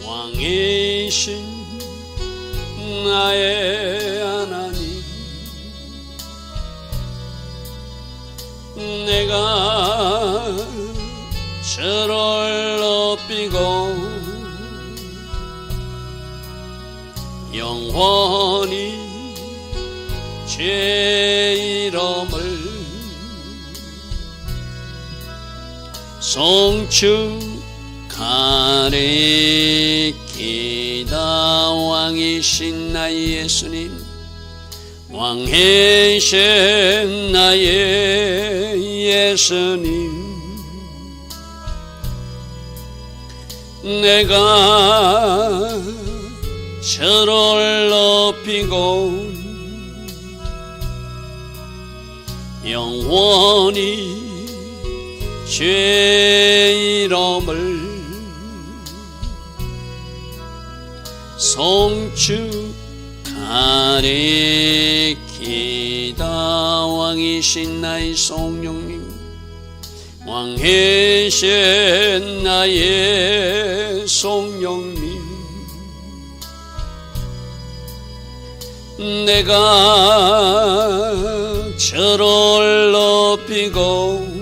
왕이신 나의 하나님, 내가 주를 높이고 영원히 주의 이름을 송축하리이다. 왕이신 나의 예수님, 왕이신 나의 예수님, 내가 주를 높이고 영원히 주의 이름을 송축하리이다. 왕이신 나의 성령님, 왕이신 나의 성령님, 내가 주를 높이고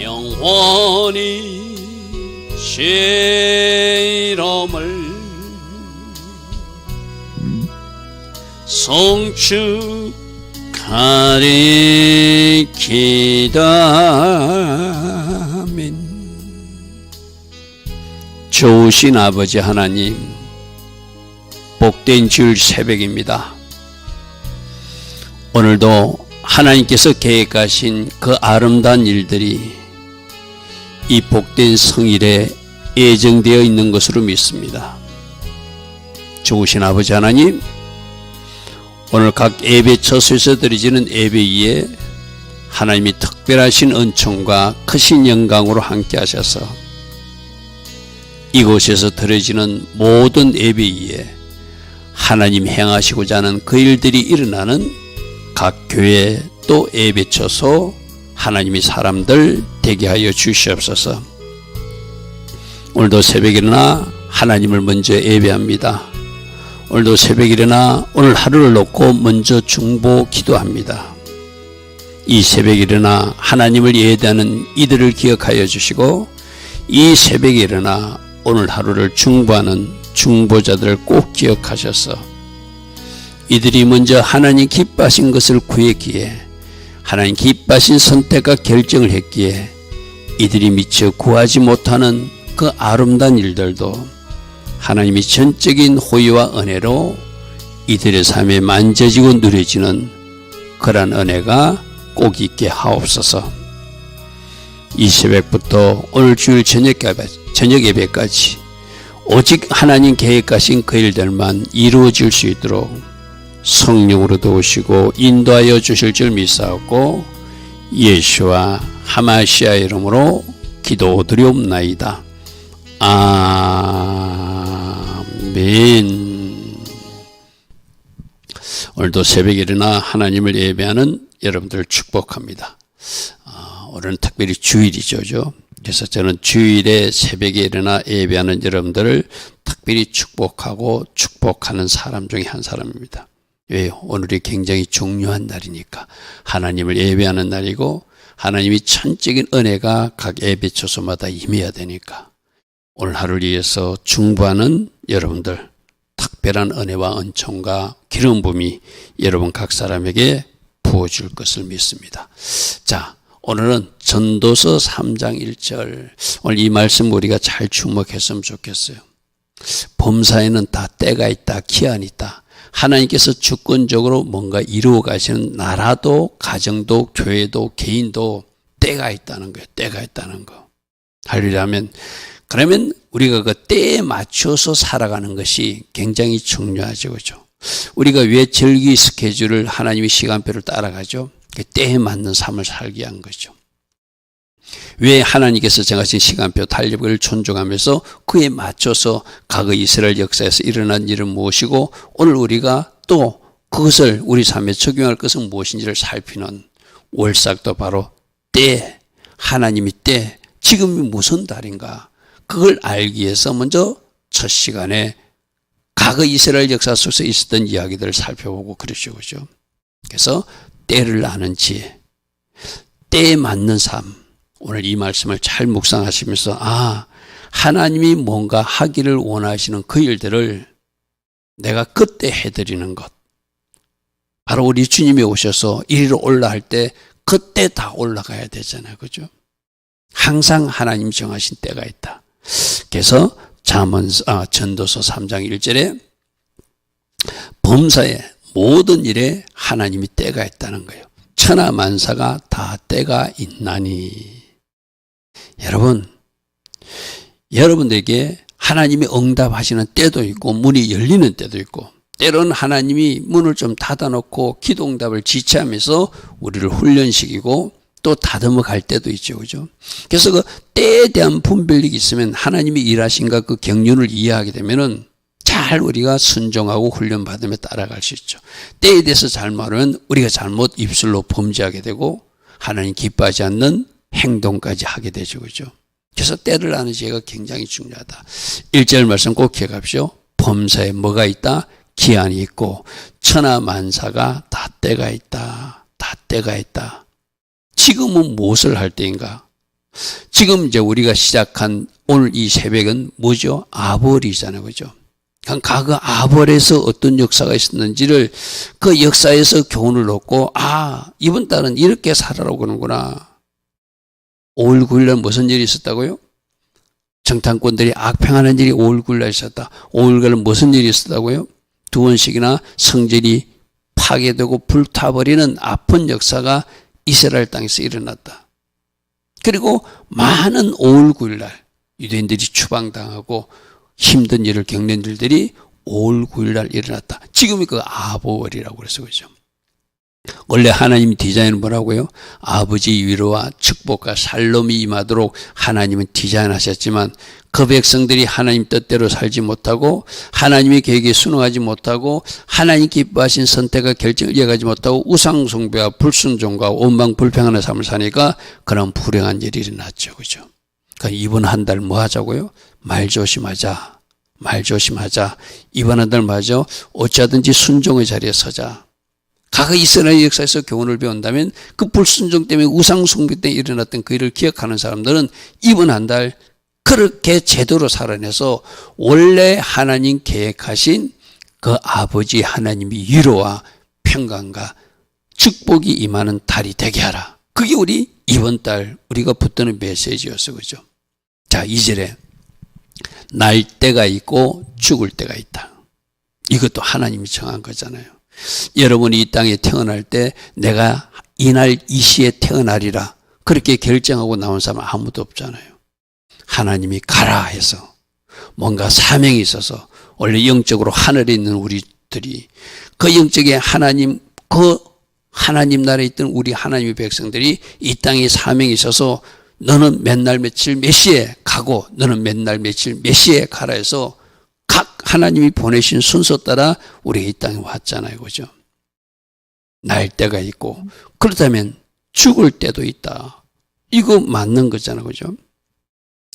영원히 주의 이름을 송축하리이다. 아멘. 좋으신 아버지 하나님, 복된 주일 새벽입니다. 오늘도 하나님께서 계획하신 그 아름다운 일들이 이 복된 성일에 예정되어 있는 것으로 믿습니다. 좋으신 아버지 하나님, 오늘 각 예배 처소에서 드려지는 예배 위에 하나님이 특별하신 은총과 크신 영광으로 함께 하셔서 이곳에서 드려지는 모든 예배 위에 하나님 행하시고자 하는 그 일들이 일어나는 각 교회 또 예배 처소 하나님이 사람들 되게 하여 주시옵소서. 오늘도 새벽에 일어나 하나님을 먼저 예배합니다. 오늘도 새벽에 일어나 오늘 하루를 놓고 먼저 중보 기도합니다. 이 새벽에 일어나 하나님을 예배하는 이들을 기억하여 주시고, 이 새벽에 일어나 오늘 하루를 중보하는 중보자들을 꼭 기억하셔서 이들이 먼저 하나님 기뻐하신 것을 구했기에, 하나님 기뻐하신 선택과 결정을 했기에 이들이 미처 구하지 못하는 그 아름다운 일들도 하나님이 전적인 호의와 은혜로 이들의 삶에 만져지고 누려지는 그러한 은혜가 꼭 있게 하옵소서. 이 새벽부터 오늘 주일 저녁 예배까지 오직 하나님 계획하신 그 일들만 이루어질 수 있도록 성령으로 도우시고 인도하여 주실 줄 믿사옵고, 예수와 하마시아 이름으로 기도드리옵나이다. 아멘. 오늘도 새벽에 일어나 하나님을 예배하는 여러분들을 축복합니다. 오늘은 특별히 주일이죠. 그래서 저는 주일에 새벽에 일어나 예배하는 여러분들을 특별히 축복하고 축복하는 사람 중에 한 사람입니다. 왜요? 오늘이 굉장히 중요한 날이니까. 하나님을 예배하는 날이고 하나님이 천적인 은혜가 각 예배 처소마다 임해야 되니까 오늘 하루를 위해서 중보하는 여러분들 특별한 은혜와 은총과 기름 부음이 여러분 각 사람에게 부어줄 것을 믿습니다. 자, 오늘은 전도서 3장 1절, 오늘 이 말씀 우리가 잘 주목했으면 좋겠어요. 범사에는 다 때가 있다, 기한이 있다. 하나님께서 주권적으로 뭔가 이루어 가시는 나라도 가정도 교회도 개인도 때가 있다는 거예요. 때가 있다는 거. 할렐루야면, 그러면 우리가 그 때에 맞춰서 살아가는 것이 굉장히 중요하죠. 그렇죠? 우리가 왜 절기 스케줄을 하나님의 시간표를 따라가죠? 그 때에 맞는 삶을 살게 한 거죠. 왜 하나님께서 정하신 시간표 달력을 존중하면서 그에 맞춰서 과거 이스라엘 역사에서 일어난 일은 무엇이고 오늘 우리가 또 그것을 우리 삶에 적용할 것은 무엇인지를 살피는 월삭도 바로 때, 하나님이 때, 지금이 무슨 달인가, 그걸 알기 위해서 먼저 첫 시간에 과거 이스라엘 역사 속에서 있었던 이야기들을 살펴보고 그러죠. 그죠? 그래서 때를 아는 지혜, 때에 맞는 삶. 오늘 이 말씀을 잘 묵상하시면서 하나님이 뭔가 하기를 원하시는 그 일들을 내가 그때 해드리는 것. 바로 우리 주님이 오셔서 이리로 올라갈 때 그때 다 올라가야 되잖아요. 그죠? 항상 하나님 정하신 때가 있다. 그래서 전도서 3장 1절에 범사의 모든 일에 하나님이 때가 있다는 거예요. 천하 만사가 다 때가 있나니. 여러분들에게 하나님이 응답하시는 때도 있고 문이 열리는 때도 있고, 때로는 하나님이 문을 좀 닫아놓고 기도응답을 지체하면서 우리를 훈련시키고 또 다듬어 갈 때도 있죠. 그죠? 그래서 그 때에 대한 분별력이 있으면 하나님이 일하신가 그 경륜을 이해하게 되면은 잘 우리가 순종하고 훈련받으며 따라갈 수 있죠. 때에 대해서 잘 말하면 우리가 잘못 입술로 범죄하게 되고 하나님 기뻐하지 않는 행동까지 하게 되죠. 그죠? 그래서 때를 아는 지혜가 굉장히 중요하다. 1절 말씀 꼭 기억하십시오. 범사에 뭐가 있다? 기한이 있고 천하 만사가 다 때가 있다. 다 때가 있다. 지금은 무엇을 할 때인가? 지금 이제 우리가 시작한 오늘 이 새벽은 뭐죠? 아벌이잖아요. 그죠? 과거 아벌에서 어떤 역사가 있었는지를 그 역사에서 교훈을 얻고 이번 달은 이렇게 살아라고 그러는구나. 5월 9일날 무슨 일이 있었다고요? 정탐꾼들이 악평하는 일이 5월 9일날 있었다. 5월 9일날 무슨 일이 있었다고요? 2번씩이나 성전이 파괴되고 불타버리는 아픈 역사가 이스라엘 땅에서 일어났다. 그리고 많은 5월 9일날 유대인들이 추방당하고 힘든 일을 겪는 일들이 5월 9일날 일어났다. 지금이 그 아보월이라고 그래서 그죠. 원래 하나님 디자인은 뭐라고요? 아버지 위로와 축복과 살롬이 임하도록 하나님은 디자인하셨지만 그 백성들이 하나님 뜻대로 살지 못하고 하나님의 계획에 순응하지 못하고 하나님 기뻐하신 선택과 결정을 이어가지 못하고 우상숭배와 불순종과 원망 불평하는 삶을 사니까 그런 불행한 일이 일어났죠. 그죠? 그러니까 이번 한 달 뭐 하자고요? 말 조심하자. 말 조심하자. 이번 한 달 맞아. 어찌하든지 순종의 자리에 서자. 과거 이스라엘 역사에서 교훈을 배운다면 그 불순종 때문에 우상숭배 때문에 일어났던 그 일을 기억하는 사람들은 이번 한 달 그렇게 제대로 살아내서 원래 하나님 계획하신 그 아버지 하나님의 위로와 평강과 축복이 임하는 달이 되게 하라. 그게 우리 이번 달 우리가 붙드는 메시지였어. 그죠? 자, 2절에 날 때가 있고 죽을 때가 있다. 이것도 하나님이 정한 거잖아요. 여러분이 이 땅에 태어날 때 내가 이날 이 시에 태어나리라 그렇게 결정하고 나온 사람은 아무도 없잖아요. 하나님이 가라 해서 뭔가 사명이 있어서 원래 영적으로 하늘에 있는 우리들이 그 영적인 하나님 그 하나님 나라에 있던 우리 하나님의 백성들이 이 땅에 사명이 있어서 너는 맨날 며칠 몇 시에 가고 너는 맨날 며칠 몇 시에 가라 해서 각 하나님이 보내신 순서 따라 우리가 이 땅에 왔잖아요. 그죠? 날 때가 있고 그렇다면 죽을 때도 있다. 이거 맞는 거잖아요. 그죠?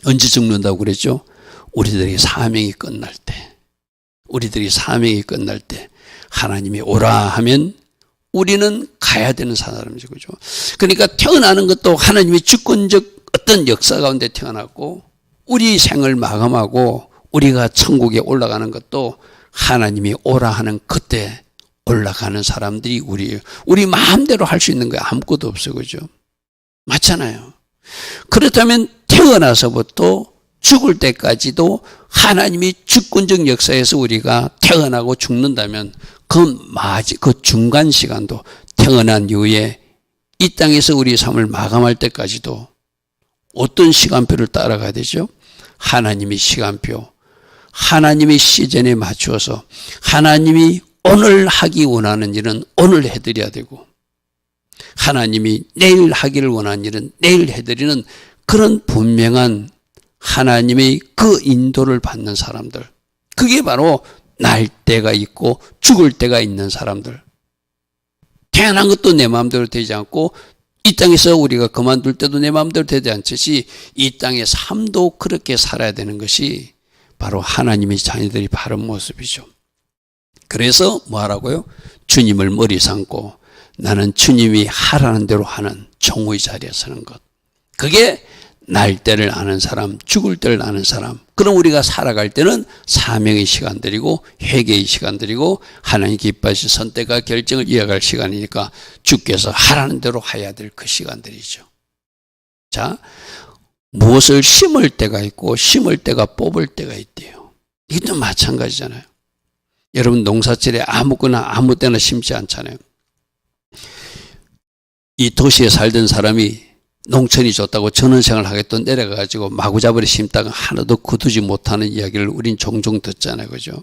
언제 죽는다고 그랬죠? 우리들의 사명이 끝날 때. 우리들의 사명이 끝날 때 하나님이 오라 하면 우리는 가야 되는 사람이죠. 그죠? 그러니까 태어나는 것도 하나님의 주권적 어떤 역사 가운데 태어났고 우리 생을 마감하고 우리가 천국에 올라가는 것도 하나님이 오라 하는 그때 올라가는 사람들이 우리 마음대로 할 수 있는 거 아무것도 없어요. 그죠? 맞잖아요. 그렇다면 태어나서부터 죽을 때까지도 하나님이 주권적 역사에서 우리가 태어나고 죽는다면 그 중간 시간도 태어난 이후에 이 땅에서 우리 삶을 마감할 때까지도 어떤 시간표를 따라가야 되죠? 하나님의 시간표, 하나님의 시즌에 맞추어서 하나님이 오늘 하기 원하는 일은 오늘 해드려야 되고 하나님이 내일 하기를 원하는 일은 내일 해드리는 그런 분명한 하나님의 그 인도를 받는 사람들, 그게 바로 날 때가 있고 죽을 때가 있는 사람들. 태어난 것도 내 마음대로 되지 않고 이 땅에서 우리가 그만둘 때도 내 마음대로 되지 않듯이 이 땅의 삶도 그렇게 살아야 되는 것이 바로 하나님의 자녀들이 바른 모습이죠. 그래서 뭐 하라고요? 주님을 머리 삼고 나는 주님이 하라는 대로 하는 종의 자리에 서는 것. 그게 날 때를 아는 사람, 죽을 때를 아는 사람. 그럼 우리가 살아갈 때는 사명의 시간들이고 회개의 시간들이고 하나님 기뻐하신 선택과 결정을 이어갈 시간이니까 주께서 하라는 대로 해야 될 그 시간들이죠. 자, 무엇을 심을 때가 있고 심을 때가 뽑을 때가 있대요. 이것도 마찬가지잖아요. 여러분 농사철에 아무거나 아무 때나 심지 않잖아요. 이 도시에 살던 사람이 농촌이 좋다고 전원생활을 하겠다고 내려가가지고 마구잡이를 심다가 하나도 거두지 못하는 이야기를 우린 종종 듣잖아요. 그죠?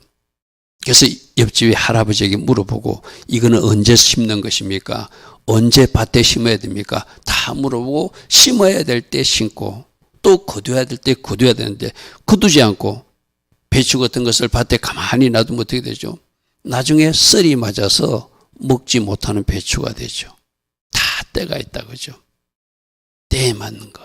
그래서 옆집에 할아버지에게 물어보고 이거는 언제 심는 것입니까? 언제 밭에 심어야 됩니까? 다 물어보고 심어야 될 때 심고 또 거둬야 될 때 거둬야 되는데 거두지 않고 배추 같은 것을 밭에 가만히 놔두면 어떻게 되죠? 나중에 썰이 맞아서 먹지 못하는 배추가 되죠. 다 때가 있다. 그죠? 때에 맞는 것.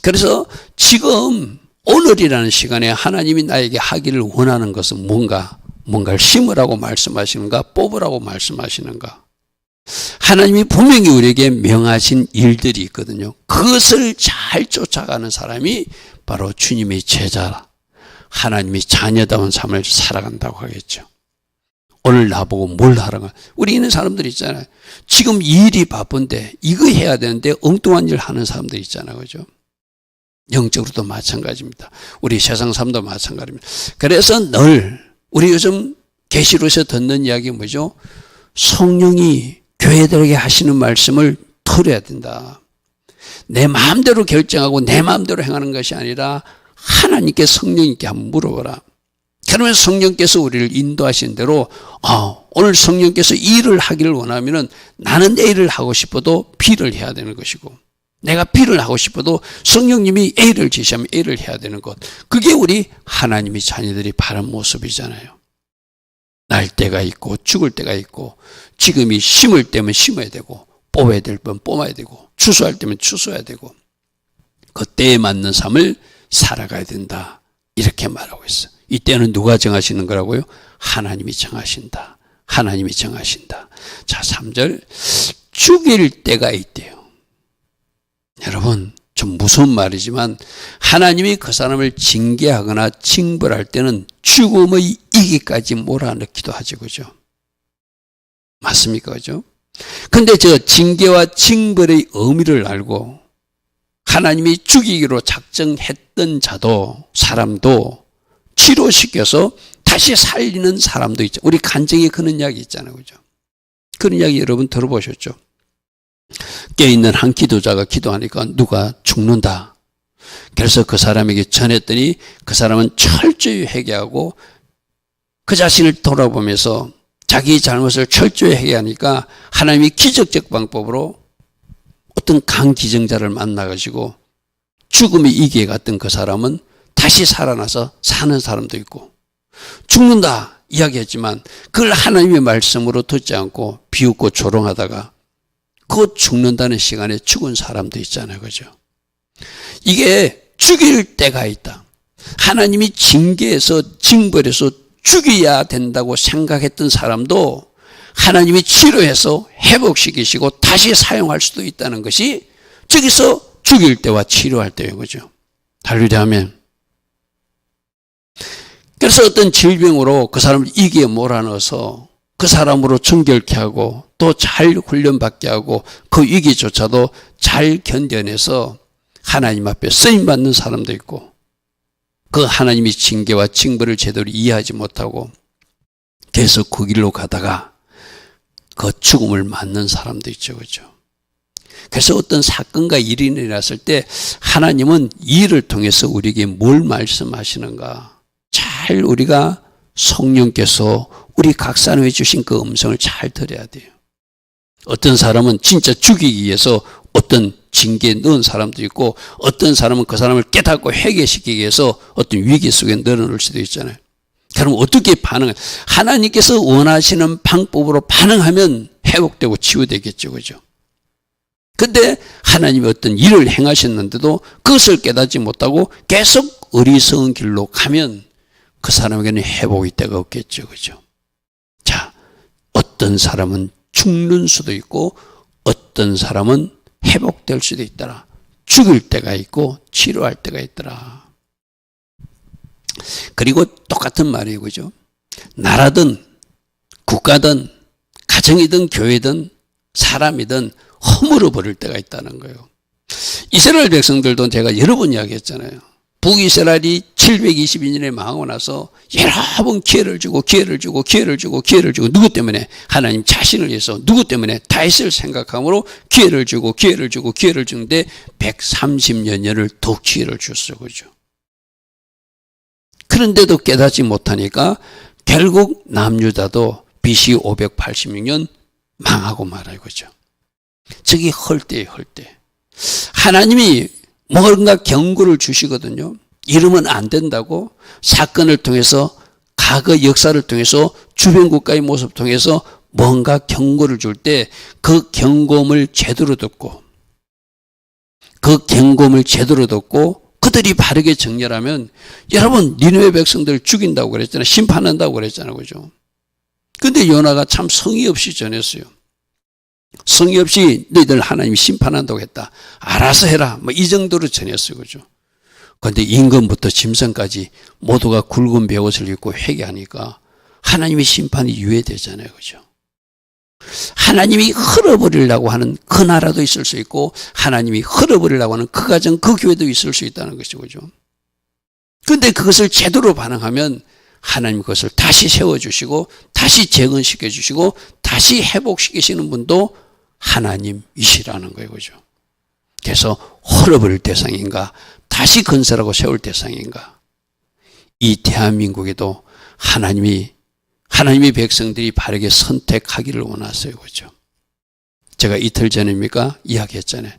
그래서 지금 오늘이라는 시간에 하나님이 나에게 하기를 원하는 것은 뭔가를 심으라고 말씀하시는가 뽑으라고 말씀하시는가. 하나님이 분명히 우리에게 명하신 일들이 있거든요. 그것을 잘 쫓아가는 사람이 바로 주님의 제자라. 하나님의 자녀다운 삶을 살아간다고 하겠죠. 오늘 나보고 뭘 하라고. 우리 있는 사람들 있잖아요. 지금 일이 바쁜데 이거 해야 되는데 엉뚱한 일 하는 사람들 있잖아요. 그죠? 영적으로도 마찬가지입니다. 우리 세상 삶도 마찬가지입니다. 그래서 늘 우리 요즘 계시로서 듣는 이야기 뭐죠? 성령이 교회들에게 하시는 말씀을 들어야 된다. 내 마음대로 결정하고 내 마음대로 행하는 것이 아니라 하나님께 성령님께 한번 물어보라. 그러면 성령께서 우리를 인도하신 대로 오늘 성령께서 E를 하기를 원하면은 나는 A를 하고 싶어도 B를 해야 되는 것이고 내가 B를 하고 싶어도 성령님이 A를 지시하면 A를 해야 되는 것. 그게 우리 하나님의 자녀들이 바른 모습이잖아요. 날 때가 있고 죽을 때가 있고 지금이 심을 때면 심어야 되고 뽑아야 될 때면 뽑아야 되고 추수할 때면 추수해야 되고 그 때에 맞는 삶을 살아가야 된다. 이렇게 말하고 있어요. 이때는 누가 정하시는 거라고요? 하나님이 정하신다. 하나님이 정하신다. 자, 3절. 죽일 때가 있대요. 여러분, 좀 무서운 말이지만 하나님이 그 사람을 징계하거나 징벌할 때는 죽음의 이기까지 몰아넣기도 하죠. 그죠? 맞습니까? 그죠? 근데 저 징계와 징벌의 의미를 알고 하나님이 죽이기로 작정했던 자도 사람도 치료시켜서 다시 살리는 사람도 있죠. 우리 간증에 그런 이야기 있잖아요. 그죠? 그런 이야기 여러분 들어보셨죠? 깨어있는 한 기도자가 기도하니까 누가 죽는다. 그래서 그 사람에게 전했더니 그 사람은 철저히 회개하고 그 자신을 돌아보면서 자기 잘못을 철저히 회개하니까 하나님이 기적적 방법으로 어떤 강기증자를 만나가지고 죽음이 이기에 갔던 그 사람은 다시 살아나서 사는 사람도 있고 죽는다 이야기했지만 그걸 하나님의 말씀으로 듣지 않고 비웃고 조롱하다가 그 죽는다는 시간에 죽은 사람도 있잖아요. 그죠? 이게 죽일 때가 있다. 하나님이 징계해서 징벌해서 죽여야 된다고 생각했던 사람도 하나님이 치료해서 회복시키시고 다시 사용할 수도 있다는 것이 저기서 죽일 때와 치료할 때예요. 그죠? 할렐루야 하면 그래서 어떤 질병으로 그 사람을 이기에 몰아넣어서 그 사람으로 정결케 하고 또 잘 훈련받게 하고 그 위기조차도 잘 견뎌내서 하나님 앞에 쓰임받는 사람도 있고 그 하나님의 징계와 징벌을 제대로 이해하지 못하고 계속 그 길로 가다가 그 죽음을 맞는 사람도 있죠. 그죠? 그래서 어떤 사건과 일이 일어났을 때 하나님은 이 일을 통해서 우리에게 뭘 말씀하시는가 잘 우리가 성령께서 우리 각 사람에 주신 그 음성을 잘 들어야 돼요. 어떤 사람은 진짜 죽이기 위해서 어떤 징계에 넣은 사람도 있고 어떤 사람은 그 사람을 깨닫고 회개시키기 위해서 어떤 위기 속에 넣어놓을 수도 있잖아요. 그럼 어떻게 반응해? 하나님께서 원하시는 방법으로 반응하면 회복되고 치유되겠죠. 그죠? 근데 하나님이 어떤 일을 행하셨는데도 그것을 깨닫지 못하고 계속 어리석은 길로 가면 그 사람에게는 회복의 때가 없겠죠. 그죠? 자, 어떤 사람은 죽는 수도 있고 어떤 사람은 회복될 수도 있더라. 죽을 때가 있고 치료할 때가 있더라. 그리고 똑같은 말이에요. 그죠? 나라든 국가든 가정이든 교회든 사람이든 허물어 버릴 때가 있다는 거예요. 이스라엘 백성들도 제가 여러 번 이야기했잖아요. 북이스라엘이 722년에 망하고 나서 여러 번 기회를 주고 누구 때문에? 하나님 자신을 위해서 누구 때문에? 다윗을 생각함으로 기회를 주고 주는데 130년을 더 기회를 줬어요. 그죠? 그런데도 깨닫지 못하니까 결국 남유다도 BC 586년 망하고 말아요. 그죠? 저기 헐때예요. 헐때. 하나님이 뭔가 경고를 주시거든요. 이러면 안 된다고 사건을 통해서 과거 역사를 통해서 주변 국가의 모습을 통해서 뭔가 경고를 줄 때 그 경고음을 제대로 듣고 그들이 바르게 정렬하면 여러분 니느웨 백성들 죽인다고 그랬잖아요. 심판한다고 그랬잖아요. 그죠? 근데 요나가 참 성의 없이 전했어요. 성의 없이 너희들 하나님이 심판한다고 했다. 알아서 해라. 뭐 이 정도로 전했어요. 그죠? 그런데 임금부터 짐승까지 모두가 굵은 베옷을 입고 회개하니까 하나님의 심판이 유예되잖아요. 그죠? 하나님이 흘어버리려고 하는 그 나라도 있을 수 있고 하나님이 흘어버리려고 하는 그 가정, 그 교회도 있을 수 있다는 것이죠. 그죠? 그런데 그것을 제대로 반응하면 하나님 그것을 다시 세워주시고 다시 재건시켜 주시고 다시 회복시키시는 분도 하나님이시라는 거예요. 그죠? 그래서 헐어버릴 대상인가 다시 건설하고 세울 대상인가 이 대한민국에도 하나님의 백성들이 바르게 선택하기를 원하세요. 그죠? 제가 이틀 전입니까? 이야기했잖아요.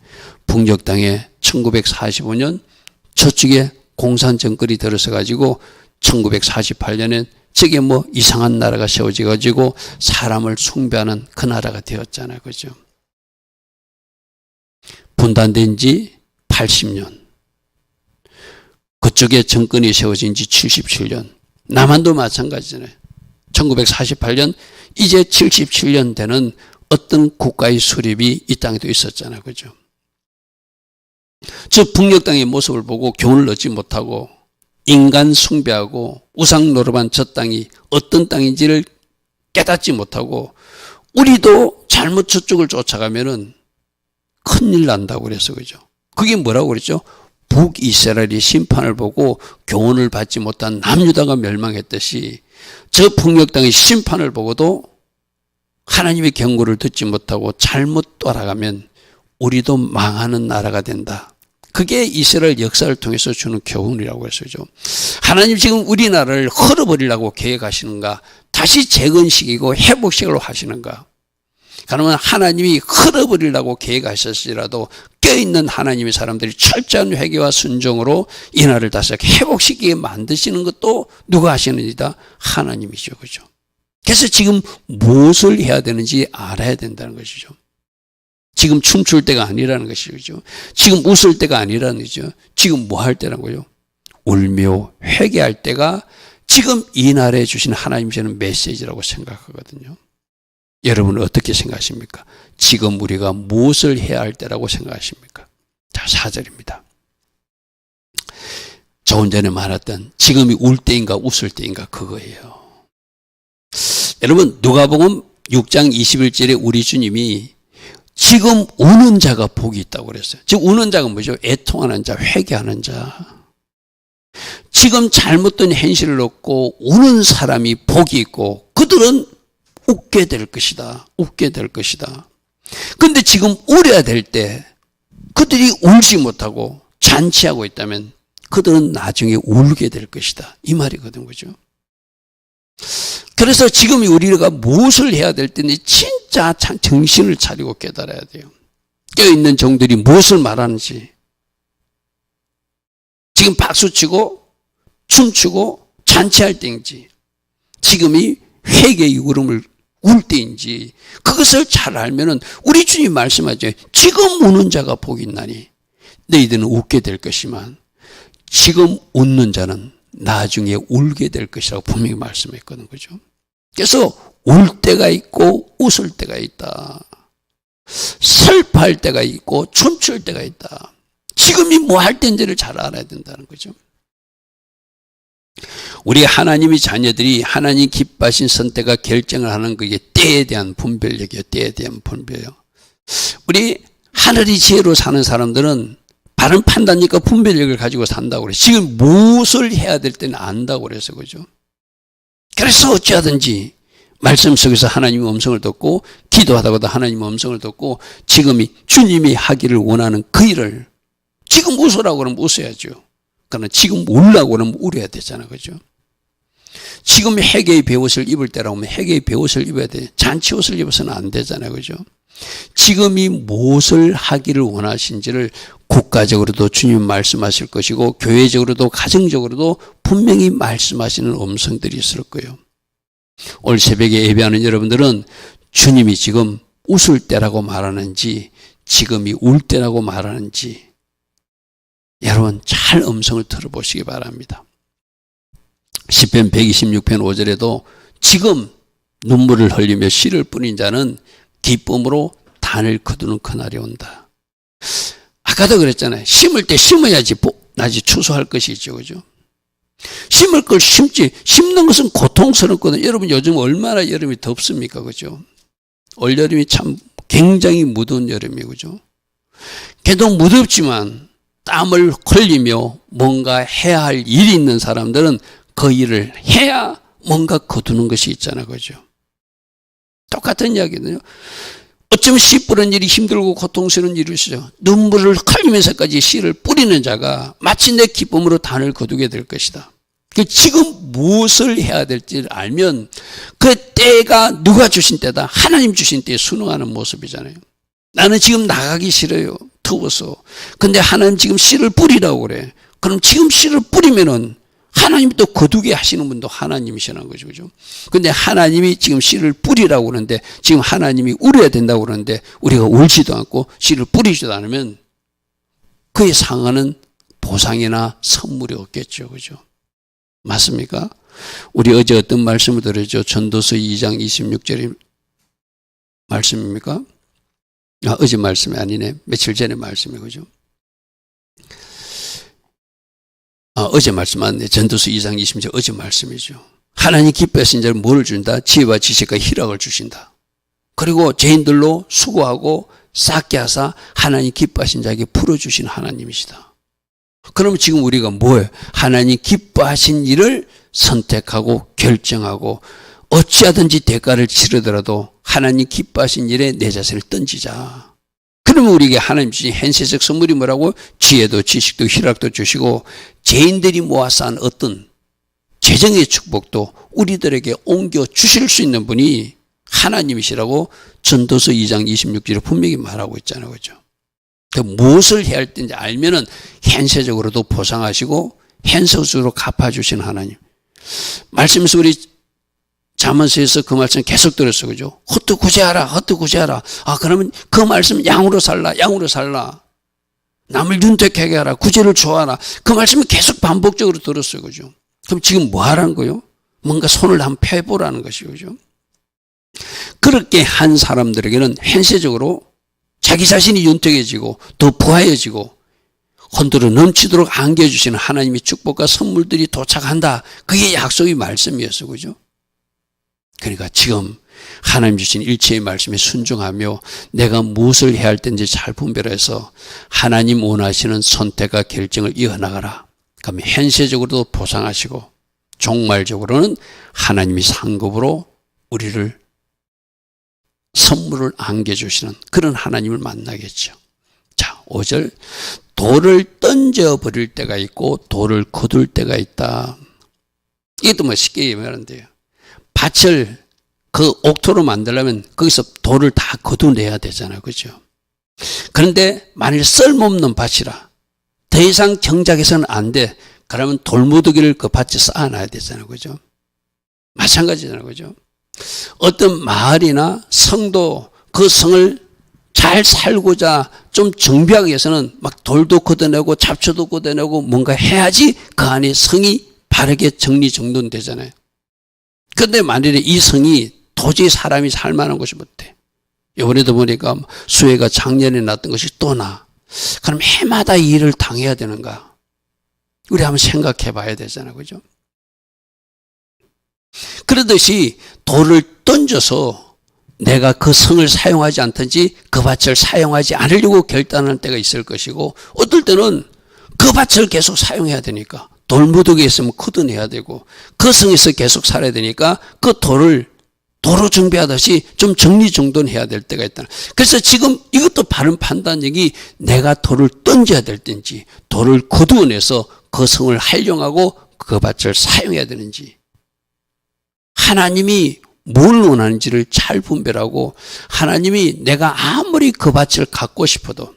북녘 땅에 1945년 저쪽에 공산 정권이 들어서 가지고 1948년엔 저게 뭐 이상한 나라가 세워져 가지고 사람을 숭배하는 그 나라가 되었잖아요. 그죠? 분단된 지 80년. 그쪽에 정권이 세워진 지 77년. 남한도 마찬가지잖아요. 1948년 이제 77년 되는 어떤 국가의 수립이 이 땅에도 있었잖아요. 그죠? 저 북녘 땅의 모습을 보고 교훈을 얻지 못하고 인간 숭배하고 우상 노릇한 저 땅이 어떤 땅인지를 깨닫지 못하고 우리도 잘못 저쪽을 쫓아가면은 큰일 난다고 그랬어. 그죠? 그게 뭐라고 그랬죠? 북이스라엘이 심판을 보고 교훈을 받지 못한 남유다가 멸망했듯이 저 북녘 땅의 심판을 보고도 하나님의 경고를 듣지 못하고 잘못 돌아가면 우리도 망하는 나라가 된다. 그게 이스라엘 역사를 통해서 주는 교훈이라고 했어요. 하나님 지금 우리나라를 헐어버리려고 계획하시는가? 다시 재건시키고 회복시키려고 하시는가? 그러면 하나님이 헐어버리려고 계획하셨을지라도 껴있는 하나님의 사람들이 철저한 회개와 순종으로 이 나라를 다시 회복시키게 만드시는 것도 누가 하시는 일이다? 하나님이죠. 그죠? 그래서 지금 무엇을 해야 되는지 알아야 된다는 것이죠. 지금 춤출 때가 아니라는 것이죠. 지금 웃을 때가 아니라는 거죠. 지금 뭐 할 때라는 거죠? 울며 회개할 때가 지금 이 나라에 주신 하나님 주는 메시지라고 생각하거든요. 여러분은 어떻게 생각하십니까? 지금 우리가 무엇을 해야 할 때라고 생각하십니까? 자, 4절입니다. 조금 전에 말했던 지금이 울 때인가 웃을 때인가 그거예요. 여러분 누가복음 6장 21절에 우리 주님이 지금 우는 자가 복이 있다고 그랬어요. 지금 우는 자가 뭐죠? 애통하는 자, 회개하는 자. 지금 잘못된 현실을 얻고 우는 사람이 복이 있고 그들은 웃게 될 것이다. 웃게 될 것이다. 그런데 지금 울어야 될 때 그들이 울지 못하고 잔치하고 있다면 그들은 나중에 울게 될 것이다. 이 말이거든. 그죠? 그래서 지금 우리가 무엇을 해야 될 때는 진짜 정신을 차리고 깨달아야 돼요. 깨어있는 종들이 무엇을 말하는지. 지금 박수치고 춤추고 잔치할 때인지 지금이 회개의 울음을 울 때인지 그것을 잘 알면은 우리 주님 말씀하죠. 지금 우는 자가 복이 있나니 너희들은 웃게 될 것이만 지금 웃는 자는 나중에 울게 될 것이라고 분명히 말씀했거든. 그죠? 그래서 울 때가 있고 웃을 때가 있다. 슬퍼할 때가 있고 춤출 때가 있다. 지금이 뭐 할 때인지를 잘 알아야 된다는 거죠. 우리 하나님의 자녀들이 하나님 기뻐하신 선택과 결정을 하는 그게 때에 대한 분별력이에요. 때에 대한 분별력. 우리 하늘의 지혜로 사는 사람들은 바른 판단력과 분별력을 가지고 산다고 그래요. 지금 무엇을 해야 될 때는 안다고 그래서 그죠. 그래서 어찌하든지 말씀 속에서 하나님의 음성을 듣고 기도하다가도 하나님의 음성을 듣고 지금이 주님이 하기를 원하는 그 일을 지금 웃으라고 그러면 웃어야죠. 그러나 지금 울라고 그러면 울어야 되잖아. 그죠? 지금 회개의 베옷을 입을 때라고 하면 회개의 베옷을 입어야 돼. 잔치 옷을 입어서는 안 되잖아요. 그죠? 지금이 무엇을 하기를 원하신지를 국가적으로도 주님 말씀하실 것이고 교회적으로도 가정적으로도 분명히 말씀하시는 음성들이 있을 거예요. 올 새벽에 예배하는 여러분들은 주님이 지금 웃을 때라고 말하는지 지금이 울 때라고 말하는지 여러분 잘 음성을 들어보시기 바랍니다. 시편 126편 5절에도 지금 눈물을 흘리며 씨를 뿌린 자는 기쁨으로 단을 거두는 그날이 온다. 아까도 그랬잖아요. 심을 때 심어야지 나지 추수할 것이죠. 그죠? 심을 걸 심지. 심는 것은 고통스럽거든요. 여러분 요즘 얼마나 여름이 덥습니까? 그죠? 올여름이 참 굉장히 무더운 여름이에요. 그죠? 걔도 무덥지만 땀을 흘리며 뭔가 해야 할 일이 있는 사람들은 그 일을 해야 뭔가 거두는 것이 있잖아요. 그죠? 똑같은 이야기거든요. 어쩌면 씨 뿌리는 일이 힘들고 고통스러운 일이시죠. 눈물을 흘리면서까지 씨를 뿌리는 자가 마치 내 기쁨으로 단을 거두게 될 것이다. 지금 무엇을 해야 될지를 알면 그 때가 누가 주신 때다. 하나님 주신 때에 순응하는 모습이잖아요. 나는 지금 나가기 싫어요. 더워서. 근데 하나님 지금 씨를 뿌리라고 그래. 그럼 지금 씨를 뿌리면은 하나님이 또 거두게 하시는 분도 하나님이시라는 거죠. 그죠? 근데 하나님이 지금 씨를 뿌리라고 그러는데 지금 하나님이 울어야 된다고 그러는데 우리가 울지도 않고 씨를 뿌리지도 않으면 그에 상하는 보상이나 선물이 없겠죠. 그죠? 맞습니까? 우리 어제 어떤 말씀을 들었죠? 전도서 2장 26절의 말씀입니까? 어제 말씀이 아니네. 며칠 전에 말씀이에요. 그죠? 어제 말씀 맞네. 전도서 2장 20절 어제 말씀이죠. 하나님 기뻐하신 자를 뭐를 준다? 지혜와 지식과 희락을 주신다. 그리고 죄인들로 수고하고 쌓게 하사 하나님 기뻐하신 자에게 풀어주신 하나님이시다. 그러면 지금 우리가 뭐예요? 하나님 기뻐하신 일을 선택하고 결정하고 어찌하든지 대가를 치르더라도 하나님 기뻐하신 일에 내 자신을 던지자. 그러면 우리에게 하나님 주신 현세적 선물이 뭐라고? 지혜도 지식도 희락도 주시고 죄인들이 모아 쌓은 어떤 재정의 축복도 우리들에게 옮겨 주실 수 있는 분이 하나님이시라고 전도서 2장 26절에 분명히 말하고 있잖아요. 그죠? 무엇을 해야 할 때인지 알면은 현세적으로도 보상하시고 현세적으로 갚아주신 하나님. 말씀에서 우리 잠언서에서 그 말씀 계속 들었어요. 그죠? 헛도 구제하라, 헛도 구제하라. 그러면 그 말씀 양으로 살라, 양으로 살라. 남을 윤택하게 하라, 구제를 좋아하라. 그 말씀을 계속 반복적으로 들었어요. 그죠? 그럼 지금 뭐 하라는 거요? 뭔가 손을 한번 펴보라는 것이죠. 그죠? 그렇게 한 사람들에게는 현세적으로 자기 자신이 윤택해지고 더 부하해지고 혼돈으로 넘치도록 안겨주시는 하나님의 축복과 선물들이 도착한다. 그게 약속의 말씀이었어요. 그죠? 그러니까 지금 하나님 주신 일체의 말씀에 순종하며 내가 무엇을 해야 할 때인지 잘 분별해서 하나님 원하시는 선택과 결정을 이어나가라. 그러면 현세적으로도 보상하시고 종말적으로는 하나님이 상급으로 우리를 선물을 안겨주시는 그런 하나님을 만나겠죠. 자, 5절. 돌을 던져버릴 때가 있고 돌을 거둘 때가 있다. 이것도 뭐 쉽게 얘기하는데요. 밭을 그 옥토로 만들려면 거기서 돌을 다 거두내야 되잖아요. 그죠? 그런데 만일 쓸모없는 밭이라 더 이상 정작해서는 안 돼. 그러면 돌무더기를 그 밭에 쌓아놔야 되잖아요. 그죠? 마찬가지잖아요. 그죠? 어떤 마을이나 성도 그 성을 잘 살고자 좀 정비하기 위해서는 막 돌도 걷어내고 잡초도 걷어내고 뭔가 해야지 그 안에 성이 바르게 정리정돈되잖아요. 그런데 만일에 이 성이 도저히 사람이 살 만한 곳이 못 돼. 이번에도 보니까 수해가 작년에 났던 것이 또 나. 그럼 해마다 이 일을 당해야 되는가? 우리 한번 생각해 봐야 되잖아요. 그죠? 그러듯이 돌을 던져서 내가 그 성을 사용하지 않든지 그 밭을 사용하지 않으려고 결단하는 때가 있을 것이고, 어떨 때는 그 밭을 계속 사용해야 되니까 돌무더기에 있으면 걷어내야 되고, 그 성에서 계속 살아야 되니까 그 돌을 도로 정비하듯이 좀 정리정돈해야 될 때가 있다. 그래서 지금 이것도 바른 판단력이 내가 돌을 던져야 될 때인지 돌을 거두어내서 그 성을 활용하고 그 밭을 사용해야 되는지, 하나님이 뭘 원하는지를 잘 분별하고, 하나님이 내가 아무리 그 밭을 갖고 싶어도,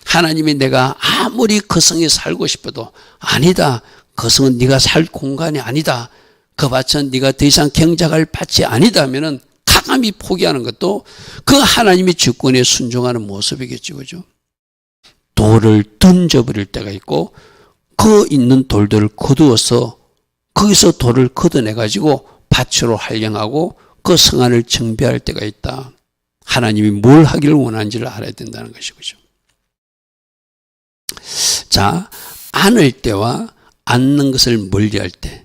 하나님이 내가 아무리 그 성에 살고 싶어도, 아니다, 그 성은 네가 살 공간이 아니다, 그 밭은 네가 더 이상 경작할 밭이 아니다 하면은 강함이 포기하는 것도 그 하나님의 주권에 순종하는 모습이겠죠. 그죠? 돌을 던져버릴 때가 있고, 그 있는 돌들을 거두어서 거기서 돌을 걷어내가지고 밭으로 활용하고 그 성안을 정비할 때가 있다. 하나님이 뭘 하기를 원하는지를 알아야 된다는 것이죠. 자, 안을 때와 않는 것을 멀리할 때,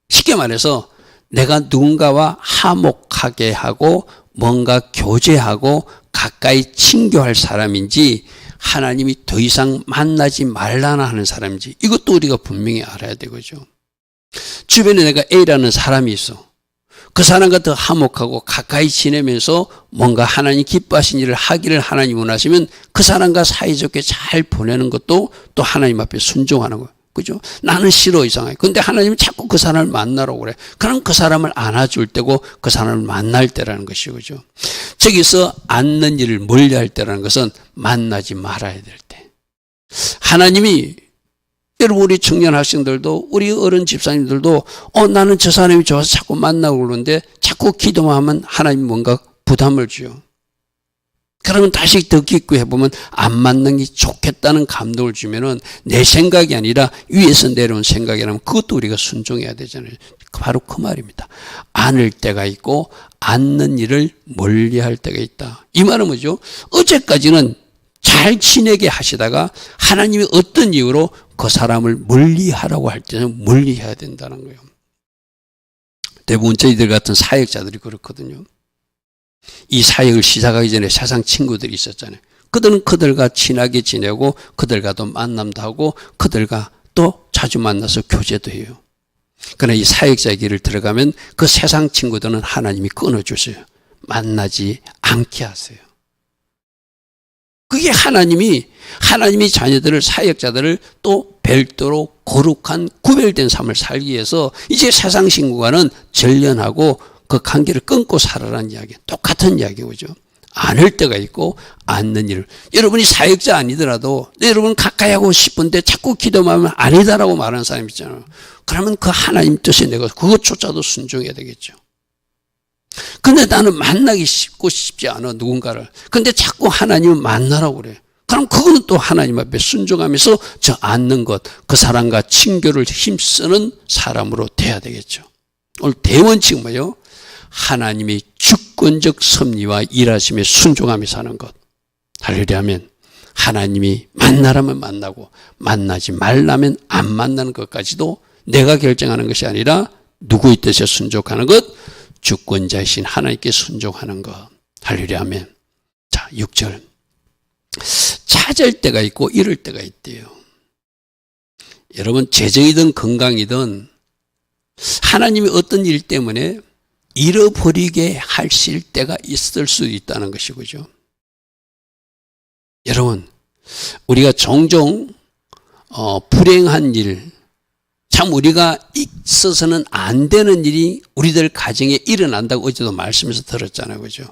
쉽게 말해서 내가 누군가와 화목하게 하고 뭔가 교제하고 가까이 친교할 사람인지, 하나님이 더 이상 만나지 말라나 하는 사람인지, 이것도 우리가 분명히 알아야 되겠죠. 주변에 내가 A라는 사람이 있어. 그 사람과 더 화목하고 가까이 지내면서 뭔가 하나님 기뻐하신 일을 하기를 하나님 원하시면 그 사람과 사이좋게 잘 보내는 것도 또 하나님 앞에 순종하는 거예요. 그죠? 나는 싫어, 이상하게. 근데 하나님은 자꾸 그 사람을 만나라고 그래. 그럼 그 사람을 안아줄 때고 그 사람을 만날 때라는 것이죠. 그죠? 저기서 앉는 일을 멀리 할 때라는 것은 만나지 말아야 될 때. 하나님이, 여러분, 우리 청년 학생들도, 우리 어른 집사님들도, 나는 저 사람이 좋아서 자꾸 만나고 그러는데 자꾸 기도만 하면 하나님 뭔가 부담을 줘요. 그러면 다시 더 깊게 해보면 안 맞는 게 좋겠다는 감동을 주면은 내 생각이 아니라 위에서 내려온 생각이라면 그것도 우리가 순종해야 되잖아요. 바로 그 말입니다. 안을 때가 있고 않는 일을 멀리할 때가 있다. 이 말은 뭐죠? 어제까지는 잘 지내게 하시다가 하나님이 어떤 이유로 그 사람을 멀리하라고 할 때는 멀리해야 된다는 거예요. 대부분 저희들 같은 사역자들이 그렇거든요. 이 사역을 시작하기 전에 세상 친구들이 있었잖아요. 그들은 그들과 친하게 지내고 그들과도 만남도 하고 그들과 또 자주 만나서 교제도 해요. 그러나 이 사역자의 길을 들어가면 그 세상 친구들은 하나님이 끊어주세요. 만나지 않게 하세요. 그게 하나님이 자녀들을, 사역자들을 또 별도로 거룩한 구별된 삶을 살기 위해서 이제 세상 친구와는 전련하고 그 관계를 끊고 살아라는 이야기, 똑같은 이야기죠. 않을 때가 있고 않는 일을. 여러분이 사역자 아니더라도 여러분 가까이 하고 싶은데 자꾸 기도만 하면 아니다라고 말하는 사람 있잖아요. 그러면 그 하나님 뜻에 내가 그것조차도 순종해야 되겠죠. 근데 나는 만나기 싶지 않아, 누군가를. 근데 자꾸 하나님을 만나라고 그래. 그럼 그거는 또 하나님 앞에 순종하면서 저 않는 것, 그 사람과 친교를 힘쓰는 사람으로 돼야 되겠죠. 오늘 대원칙은 뭐예요? 하나님의 주권적 섭리와 일하심에 순종하며 사는 것. 하려면 하나님이 만나라면 만나고 만나지 말라면 안 만나는 것까지도 내가 결정하는 것이 아니라 누구의 뜻에 순종하는 것, 주권자이신 하나님께 순종하는 것. 하려면, 자, 6절. 찾을 때가 있고 잃을 때가 있대요. 여러분, 재정이든 건강이든 하나님이 어떤 일 때문에 잃어버리게 하실 때가 있을 수 있다는 것이죠. 여러분, 우리가 종종 불행한 일, 참 우리가 있어서는 안 되는 일이 우리들 가정에 일어난다고 어제도 말씀에서 들었잖아요. 그죠?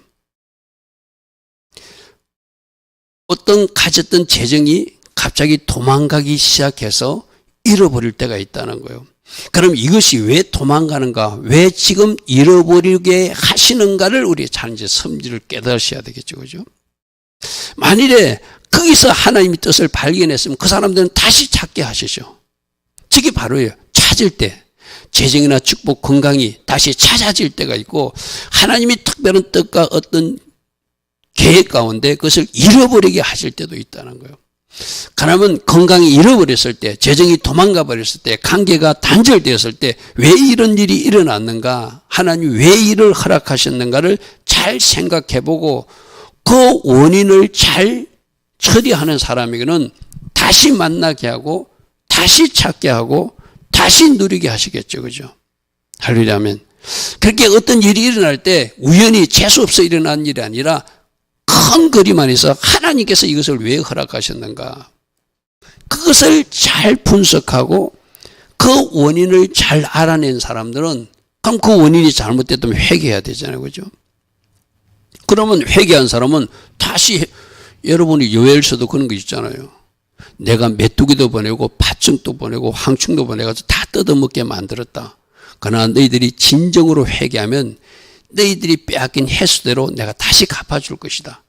어떤 가졌던 재정이 갑자기 도망가기 시작해서 잃어버릴 때가 있다는 거예요. 그럼 이것이 왜 도망가는가, 왜 지금 잃어버리게 하시는가를 우리 잘 이제 성질을 깨달으셔야 되겠죠. 그죠? 만일에 거기서 하나님의 뜻을 발견했으면 그 사람들은 다시 찾게 하시죠. 저게 바로예요. 찾을 때. 재정이나 축복, 건강이 다시 찾아질 때가 있고, 하나님이 특별한 뜻과 어떤 계획 가운데 그것을 잃어버리게 하실 때도 있다는 거예요. 그러면 건강이 잃어버렸을 때, 재정이 도망가 버렸을 때, 관계가 단절되었을 때 왜 이런 일이 일어났는가, 하나님이 왜 이를 허락하셨는가를 잘 생각해보고 그 원인을 잘 처리하는 사람에게는 다시 만나게 하고 다시 찾게 하고 다시 누리게 하시겠죠. 그죠? 할렐루야 아멘. 그렇게 어떤 일이 일어날 때 우연히 재수없어 일어난 일이 아니라 큰 그림 안에서 하나님께서 이것을 왜 허락하셨는가, 그것을 잘 분석하고 그 원인을 잘 알아낸 사람들은, 그럼 그 원인이 잘못됐다면 회개해야 되잖아요. 그죠? 그러면 회개한 사람은 다시, 여러분이 요엘서도 그런 거 있잖아요. 내가 메뚜기도 보내고 팥죽도 보내고 황충도 보내가지고 다 뜯어먹게 만들었다. 그러나 너희들이 진정으로 회개하면 너희들이 빼앗긴 횟수대로 내가 다시 갚아줄 것이다.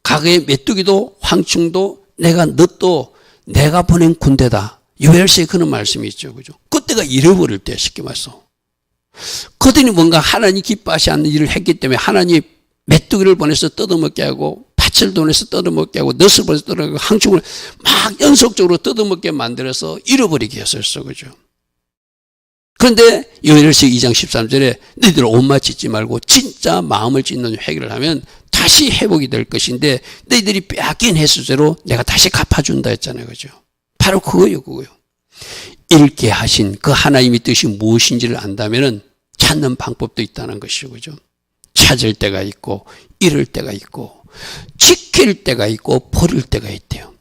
과거의 메뚜기도 황충도 내가 너도 내가 보낸 군대다. 요엘서에 그런 말씀이 있죠. 그죠? 그때가 잃어버릴 때, 쉽게 말해서. 그들이 뭔가 하나님 기뻐하지 않는 일을 했기 때문에 하나님이 메뚜기를 보내서 뜯어먹게 하고 팥을 보내서 뜯어먹게 하고 넛을 보내서 뜯어먹게 하고 황충을 막 연속적으로 뜯어먹게 만들어서 잃어버리게 했었어. 그죠? 그런데 요엘서 2장 13절에 너희들 옷만 찢지 말고 진짜 마음을 찢는 회개를 하면 다시 회복이 될 것인데 너희들이 빼앗긴 횟수대로 내가 다시 갚아준다 했잖아요. 그죠? 바로 그거요. 잃게 하신 그 하나님의 뜻이 무엇인지를 안다면 찾는 방법도 있다는 것이죠. 그죠? 찾을 때가 있고 잃을 때가 있고 지킬 때가 있고 버릴 때가 있대요.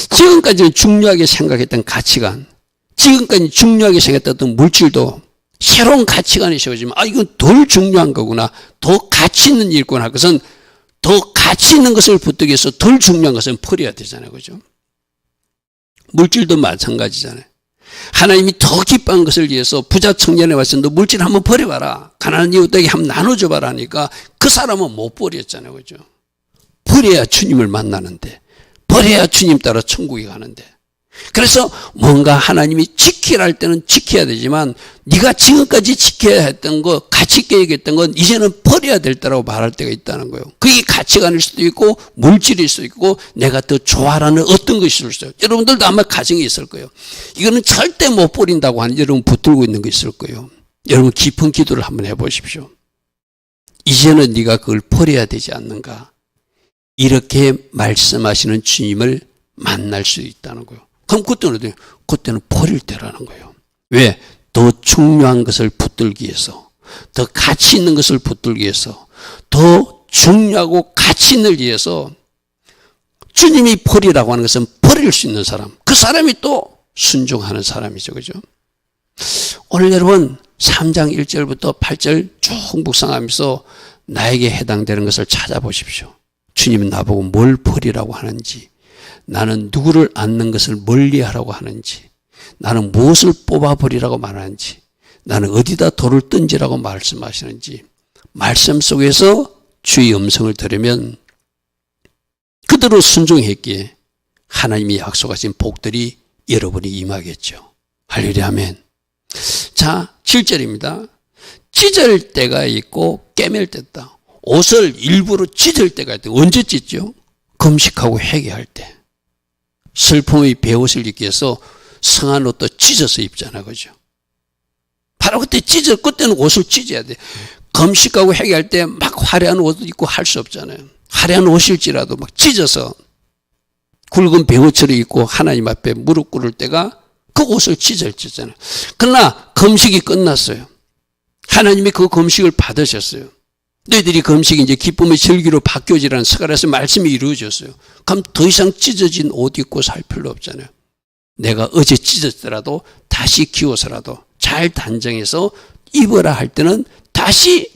지금까지는 중요하게 생각했던 가치관, 지금까지 중요하게 생각했던 물질도 새로운 가치관이 세워지면 이건 덜 중요한 거구나, 더 가치 있는 일구나 할 것은 더 가치 있는 것을 붙들기 위해서 덜 중요한 것은 버려야 되잖아요. 그죠? 물질도 마찬가지잖아요. 하나님이 더 기뻐한 것을 위해서 부자 청년에 와서 너 물질 한번 버려봐라, 가난한 이웃에게 한번 나눠줘봐라 하니까 그 사람은 못 버렸잖아요. 그죠? 버려야 주님을 만나는데, 버려야 주님 따라 천국에 가는데. 그래서 뭔가 하나님이 지키라 할 때는 지켜야 되지만 네가 지금까지 지켜야 했던 거, 가치 있게 얘기했던 건 이제는 버려야 될 때라고 말할 때가 있다는 거예요. 그게 가치관일 수도 있고 물질일 수도 있고 내가 더 좋아하는 어떤 것이 있을 수도 있어요. 여러분들도 아마 가정이 있을 거예요. 이거는 절대 못 버린다고 하는 여러분 붙들고 있는 거 있을 거예요. 여러분 깊은 기도를 한번 해보십시오. 이제는 네가 그걸 버려야 되지 않는가, 이렇게 말씀하시는 주님을 만날 수 있다는 거예요. 그럼 그때는 어때요? 그때는 버릴 때라는 거예요. 왜? 더 중요한 것을 붙들기 위해서, 더 가치 있는 것을 붙들기 위해서, 더 중요하고 가치 있는 일 위해서 주님이 버리라고 하는 것은 버릴 수 있는 사람, 그 사람이 또 순종하는 사람이죠. 그죠? 오늘 여러분 3장 1절부터 8절 쭉 묵상하면서 나에게 해당되는 것을 찾아보십시오. 주님은 나보고 뭘 버리라고 하는지, 나는 누구를 앉는 것을 멀리하라고 하는지, 나는 무엇을 뽑아버리라고 말하는지, 나는 어디다 돌을 던지라고 말씀하시는지, 말씀 속에서 주의 음성을 들으면 그대로 순종했기에 하나님이 약속하신 복들이 여러분이 임하겠죠. 할렐루야 아멘. 자, 7절입니다. 찢을 때가 있고 깨맬 때다. 옷을 일부러 찢을 때가 있다. 언제 찢죠? 금식하고 회개할 때. 슬픔의 베옷을 입기 위해서 성한 옷도 찢어서 입잖아. 그죠? 바로 그때 그때는 옷을 찢어야 돼. 금식하고 회개할 때 막 화려한 옷을 입고 할 수 없잖아요. 화려한 옷일지라도 막 찢어서 굵은 베옷처럼 입고 하나님 앞에 무릎 꿇을 때가 그 옷을 찢었잖아요. 그러나 금식이 끝났어요. 하나님이 그 금식을 받으셨어요. 너희들이 금식이 이제 기쁨의 절기로 바뀌어지라는 스가랴서 말씀이 이루어졌어요. 그럼 더 이상 찢어진 옷 입고 살 필요 없잖아요. 내가 어제 찢었더라도 다시 기워서라도 잘 단정해서 입어라 할 때는 다시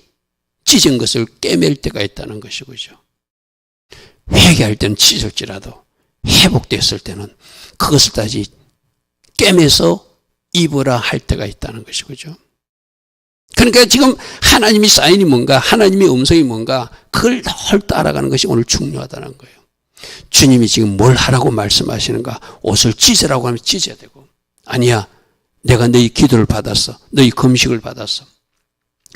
찢은 것을 깨맬 때가 있다는 것이죠. 회개할 때는 찢을지라도 회복됐을 때는 그것을 다시 깨매서 입으라 할 때가 있다는 것이죠. 그죠? 그러니까 지금 하나님이 사인이 뭔가, 하나님의 음성이 뭔가, 그걸 널 따라가는 것이 오늘 중요하다는 거예요. 주님이 지금 뭘 하라고 말씀하시는가? 옷을 찢으라고 하면 찢어야 되고, 아니야, 내가 너희 기도를 받았어. 너희 금식을 받았어.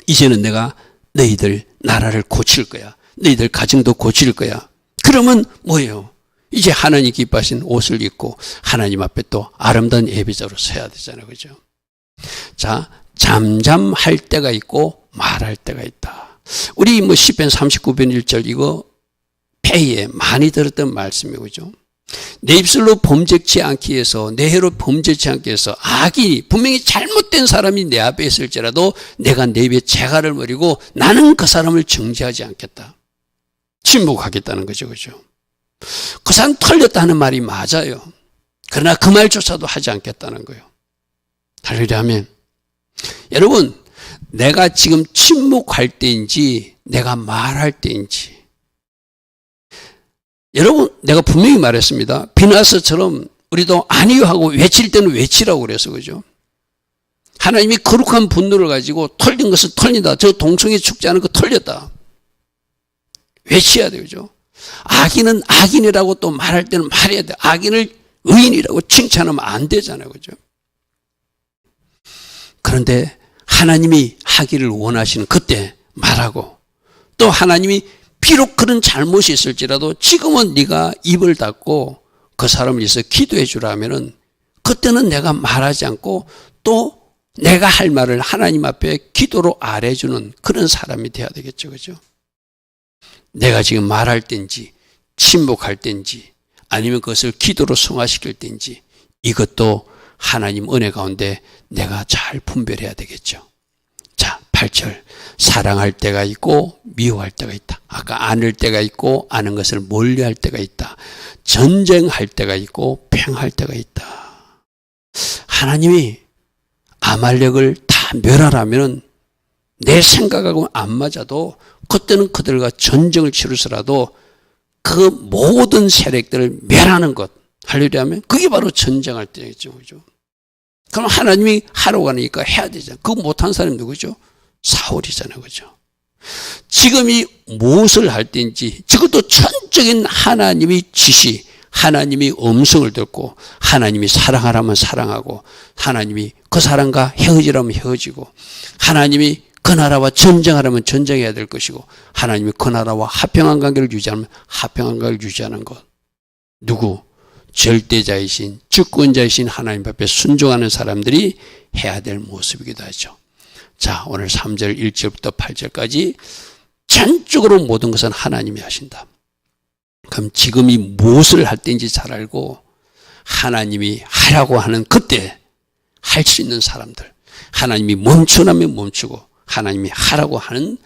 이제는 내가 너희들 나라를 고칠 거야. 너희들 가정도 고칠 거야. 그러면 뭐예요? 이제 하나님 기뻐하신 옷을 입고 하나님 앞에 또 아름다운 예배자로 서야 되잖아요. 그죠? 자, 잠잠할 때가 있고 말할 때가 있다. 우리 시편 39편 1절 이거 폐에 많이 들었던 말씀이죠. 그죠? 내 입술로 범죄치 않기 위해서, 내 혀로 범죄치 않기 위해서, 악이 분명히 잘못된 사람이 내 앞에 있을지라도 내가 내 입에 재갈을 버리고 나는 그 사람을 정죄하지 않겠다. 침묵하겠다는 거죠. 그죠? 그 사람 털렸다는 말이 맞아요. 그러나 그 말조차도 하지 않겠다는 거예요. 할렐루야 하면, 여러분, 내가 지금 침묵할 때인지 내가 말할 때인지, 여러분, 내가 분명히 말했습니다. 비나스처럼 우리도 아니요 하고 외칠 때는 외치라고 그래서, 그죠? 하나님이 거룩한 분노를 가지고 털린 것은 털린다. 저 동성애 축제하는 거 털렸다. 외쳐야 돼요. 그죠? 악인은 악인이라고 또 말할 때는 말해야 돼. 악인을 의인이라고 칭찬하면 안 되잖아요. 그죠? 그런데 하나님이 하기를 원하시는 그때 말하고, 또 하나님이 비록 그런 잘못이 있을지라도 지금은 네가 입을 닫고 그 사람을 위해서 기도해 주라 하면은 그때는 내가 말하지 않고 또 내가 할 말을 하나님 앞에 기도로 아뢰주는 그런 사람이 돼야 되겠죠. 그죠? 내가 지금 말할 때인지 침묵할 때인지 아니면 그것을 기도로 승화시킬 때인지 이것도 하나님 은혜 가운데 내가 잘 분별해야 되겠죠. 자, 8절. 사랑할 때가 있고 미워할 때가 있다. 아까 안을 때가 있고 아는 것을 멀리할 때가 있다. 전쟁할 때가 있고 평할 때가 있다. 하나님이 아말렉을 다 멸하라면 내 생각하고 안 맞아도 그때는 그들과 전쟁을 치르서라도 그 모든 세력들을 멸하는 것. 할렐루야 하면 그게 바로 전쟁할 때겠죠. 그죠? 그럼 하나님이 하라고 하니까 해야 되잖아요. 그거 못한 사람이 누구죠? 사울이잖아요. 그죠? 지금이 무엇을 할 때인지, 지금도 전적인 하나님의 지시, 하나님의 음성을 듣고, 하나님이 사랑하라면 사랑하고, 하나님이 그 사람과 헤어지라면 헤어지고, 하나님이 그 나라와 전쟁하라면 전쟁해야 될 것이고, 하나님이 그 나라와 화평한 관계를 유지하면 화평한 관계를 유지하는 것. 누구? 절대자이신, 주권자이신 하나님 앞에 순종하는 사람들이 해야 될 모습이기도 하죠. 자, 오늘 3절 1절부터 8절까지 전적으로 모든 것은 하나님이 하신다. 그럼 지금이 무엇을 할 때인지 잘 알고 하나님이 하라고 하는 그때 할 수 있는 사람들, 하나님이 멈추라면 멈추고 하나님이 하라고 하는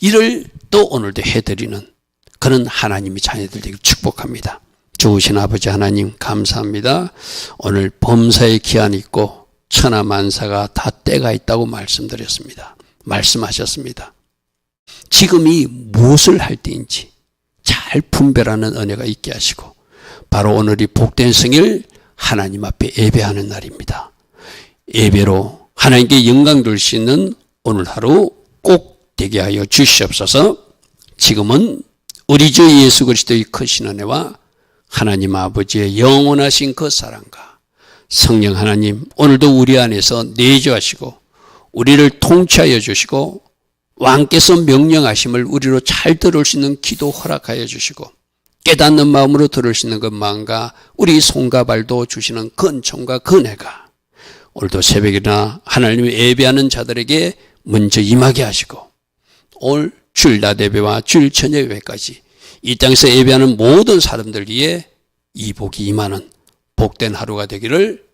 일을 또 오늘도 해드리는 그런 하나님의 자녀들 되길 축복합니다. 좋으신 아버지 하나님 감사합니다. 오늘 범사의 기한이 있고 천하만사가 다 때가 있다고 말씀드렸습니다. 말씀하셨습니다. 지금이 무엇을 할 때인지 잘 분별하는 은혜가 있게 하시고 바로 오늘이 복된 성일 하나님 앞에 예배하는 날입니다. 예배로 하나님께 영광 돌 수 있는 오늘 하루 꼭 되게 하여 주시옵소서. 지금은 우리 주 예수 그리스도의 크신 은혜와 하나님 아버지의 영원하신 그 사랑과 성령 하나님 오늘도 우리 안에서 내주하시고 우리를 통치하여 주시고 왕께서 명령하심을 우리로 잘 들을 수 있는 기도 허락하여 주시고 깨닫는 마음으로 들을 수 있는 그 마음과 우리 손과 발도 주시는 그 은총과 그 은혜가 오늘도 새벽이나 하나님을 예배하는 자들에게 먼저 임하게 하시고 올 주일 낮 예배와 주일 저녁 예배까지 이 땅에서 예배하는 모든 사람들 위해 이 복이 임하는 복된 하루가 되기를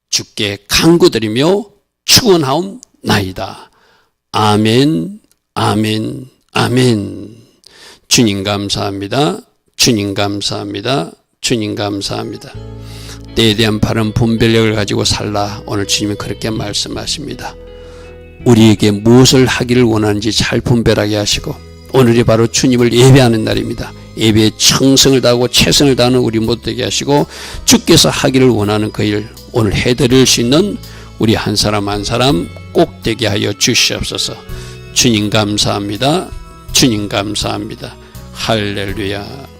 주께 간구드리며 축원하옵나이다. 아멘, 아멘, 아멘. 주님 감사합니다. 주님 감사합니다. 주님 감사합니다. 때에 대한 바른 분별력을 가지고 살라. 오늘 주님이 그렇게 말씀하십니다. 우리에게 무엇을 하기를 원하는지 잘 분별하게 하시고 오늘이 바로 주님을 예배하는 날입니다. 예배에 청성을 다하고 최선을 다하는 우리 모두 되게 하시고 주께서 하기를 원하는 그 일 오늘 해드릴 수 있는 우리 한 사람 한 사람 꼭 되게 하여 주시옵소서. 주님 감사합니다. 주님 감사합니다. 할렐루야.